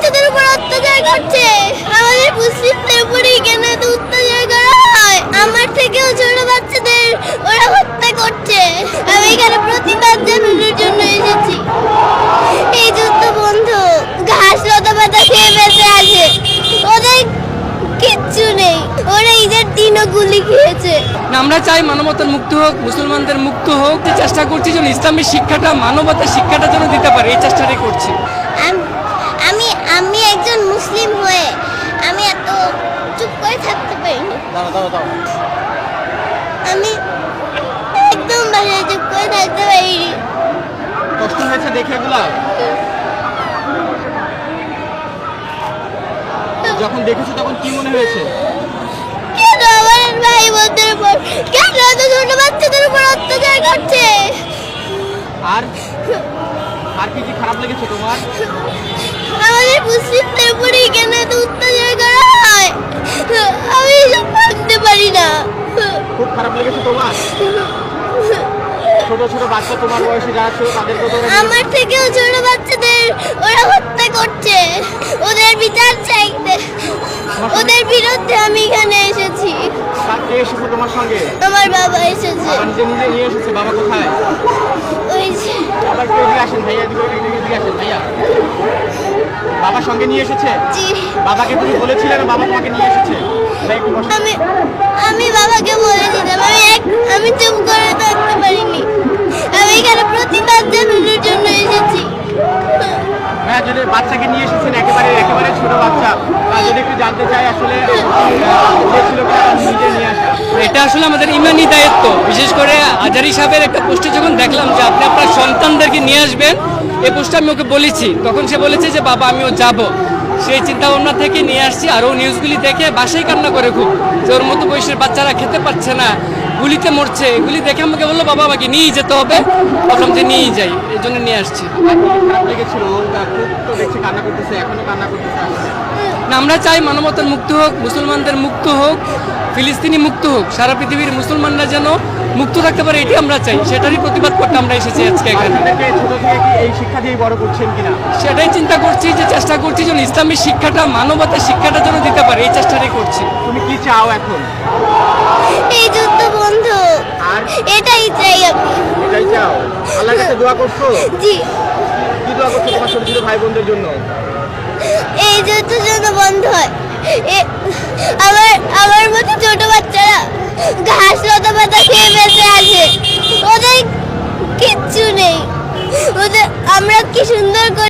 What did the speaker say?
বাচ্চাদের উপর অত্যাচার করছে। আমাদের মুসলিমদের উপরেই কেন এত অত্যাচার করা হয়? আমার থেকেও ছোট বাচ্চাদের ওরা হত্যা করছে। আমি এখানে প্রতিবাদ জানানোর জন্য এসেছি। এই যুদ্ধ বন্ধ। ঘাস লতা পাতা খেয়ে বেঁচে আছে, ওদের কিচ্ছু নেই। ওরা ঈদের দিনও গুলি খেয়েছে। আমরা চাই মানবতার মুক্ত হোক, মুসলমানদের মুক্ত হোক। চেষ্টা করছি যেন ইসলামের শিক্ষাটা, মানবতার শিক্ষাটা যেন দিতে পারে, এই চেষ্টাটাই করছি। আমি আমি একজন মুসলিম হয়ে আমি এত চুপ করে থাকতে পারিনি। আমি একদম বাসায় চুপ করে থাকতে পারিনি। কষ্ট হয়েছে দেখে এগুলা? যখন দেখেছো তখন কি মনে হয়েছে? কেন আমার ভাই বোনদের উপর, কেন এত ছোট বাচ্চাদের উপর অত্যাচার করছে? আর আর কি কি খারাপ লেগেছে তোমার? আমাদের মুসলিমদের উপরেই কেন এত অত্যাচার করা হয়? আমি এসব ভাবতে পারি না। খুব খারাপ লেগেছে তোমার? ছোট ছোট বাচ্চা তোমার বয়সে যারা ছিল তাদেরকে তো আমার থেকেও ছোট বাচ্চাদের ওরা হত্যা করছে। ওদের বিচার চাইতে, ওদের বিরুদ্ধে আমি এখানে এসেছি। কে এসেছে তোমার সঙ্গে? আমার বাবা এসেছে। বাবা নিজে নিজে নিয়ে এসেছে? বাবা কোথায়? ওই যে আবার কেউ এদিকে আসেন ভাইয়া, এদিকে আসেন ভাইয়া। বাবার সঙ্গে নিয়ে এসেছে? জি। বাবাকে তুমি বলেছিলে না বাবা তোমাকে নিয়ে এসেছে? ভাই একটু বসো। আমি বাবাকে বলে দিতাম। আমি চুপ করে থাকতে পারিনি। আমি এখানে প্রতিবাদ জানানোর জন্য এসেছি। হ্যাঁ, যদি বাচ্চাকে নিয়ে এসেছেন, একেবারে একেবারে ছোট বাচ্চা, যদি একটু জানতে চাই আসলে ছিল নিজে নিয়ে আসা। এটা আসলে আমাদের ইমানি দায়িত্ব। বিশেষ করে আজারি সাহেবের একটা পোস্টে যখন দেখলাম যে আপনি আপনার সন্তানদেরকে নিয়ে আসবেন, এই পোস্টে আমি ওকে বলেছি, তখন সে বলেছে যে বাবা আমিও যাব। সেই চিন্তা ভাবনা থেকে নিয়ে আসছি। আর ও নিউজগুলি দেখে বাসায় কান্না করে খুব, যে ওর মতো বয়সের বাচ্চারা খেতে পারছে না, গুলিতে মরছে। এগুলি দেখে আমাকে বললো বাবা আমাকে নিয়েই যেতে হবে। প্রথম যে নিয়েই যাই, এই জন্য নিয়ে আসছি। খারাপ লেগেছিল? খুব তো দেখছি কান্না করতেছে, এখনো কান্না করতেছে আসলে। না, আমরা চাই মানবতার মুক্ত হোক, মুসলমানদের মুক্ত হোক, ফিলিস্তিনি মুক্ত হোক, সারা পৃথিবীর মুসলমানরা যেন মুক্ত থাকতে পারে, এটি আমরা চাই। সেটারই প্রতিবাদ করতে আমরা এসেছি আজকে এখানে। আপনাদেরকে ছোট থেকে কি এই শিক্ষা দিয়ে বড় করছেন কিনা? সেটাই চিন্তা করছি, যে চেষ্টা করছি যেন ইসলামের শিক্ষাটা, মানবতার শিক্ষাটা যেন দিতে পারে, এই চেষ্টাটাই করছি। তুমি কি চাও এখন? এই যুদ্ধ বন্ধ। আর এটাই চাই আমি। এটাই চাও? আল্লাহর কাছে দোয়া করছো? জি। কি দোয়া করছো তোমার ছোট ছোট ভাই বোনদের জন্য? এই যুদ্ধ যেন বন্ধ হয়। আমার মতো ছোট বাচ্চারা ঘাস লতা পাতা খেয়ে বেঁচে আছে, ওদের কিচ্ছু নেই। ওদের আমরা কি সুন্দর করে